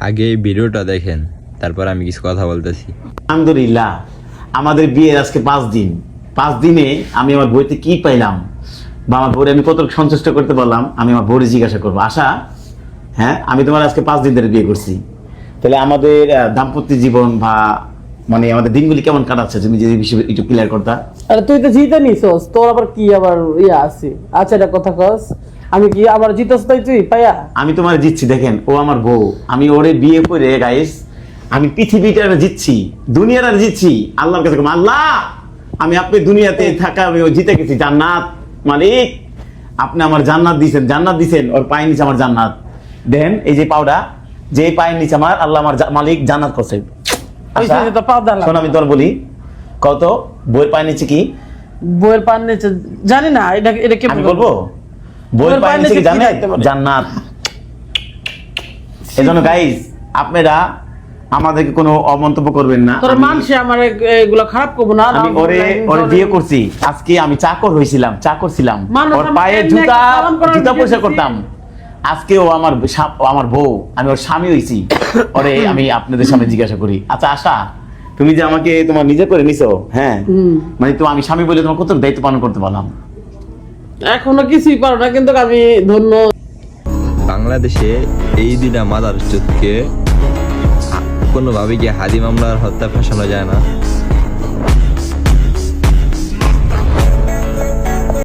আগে এই ভিডিওটা দেখেন, তারপর আমি কিছু কথা বলতেছি। আলহামদুলিল্লাহ, আমাদের বিয়ের আজকে 5 দিন। 5 দিনে আমি আমার বইতে কি পাইলাম বা আমার বউরে আমি কত সন্তুষ্ট করতে পারলাম, আমি আমার বউরে জিজ্ঞাসা করবো। আশা, হ্যাঁ, আমি তোমার আজকে 5 দিন ধরে বিয়ে করছি, তাহলে আমাদের দাম্পত্য জীবন বা মানে আমাদের দিনগুলি কেমন কাটাচ্ছে, তুমি যদি বিষয় একটু ক্লিয়ার করতা। আরে তুই তো জিতে নিছস, তোর আবার কি আবার ইয়া আছে? আচ্ছা এটা কথা কস, আমি কি আবার জিতস তাই তুই পাইয়া? আমি তোমার জিতছি, দেখেন ও আমার বউ, আমি ওরে বিয়ে করে গাইস আমি পৃথিবীটা জিতছি, দুনিয়াটা জিতছি। আল্লাহর কাছে কম, আল্লাহ আমি আপনি দুনিয়াতে থাকা আমি জিতে গেছি, জান্নাত মালিক আপনি আমার জান্নাত দিছেন, ওর পায়ের নিচে আমার জান্নাত দেন। এই যে পাউডা, যে পায়ের নিচে আমার আল্লাহ আমার মালিক জান্নাত করছে। আচ্ছা, শোন আমি তোর বলি, কত বইয়ের পায়ের নিচে কি? বইয়ের পান নিচে জানি না, এটা কি আমি বলবো? বইয়ের পায়ের নিচে কি জানেন? জান্নাত। এজন্য গাইস আপনারা আমাদেরকে কোনো অমন্তব্য করবেন না। তোর মানুষে আমার এগুলো খারাপ করবো না। আমি ওরে বিয়ে করছি, আজকে আমি চাকর ছিলাম, ওর পায়ে জুতা পরিষ্কার করতাম। আজকে ও আমার বউ, আমি ওর স্বামী হইছি। ওরে আমি আপনাদের সামনে জিজ্ঞাসা করি, আচ্ছা আশা, তুমি যে আমাকে তোমার নিজে করে নিছো, হ্যাঁ, মানে তো আমি স্বামী বলে তোমার কত দায়িত্ব পালন করতে পারলাম। এখনো কিছুই পারো না, কিন্তু আমি ধন্য। বাংলাদেশে এই দুইটা মাদার চোদকে কোনোভাবে কি হাদি মামলার হত্যা ফাঁসানো যায় না?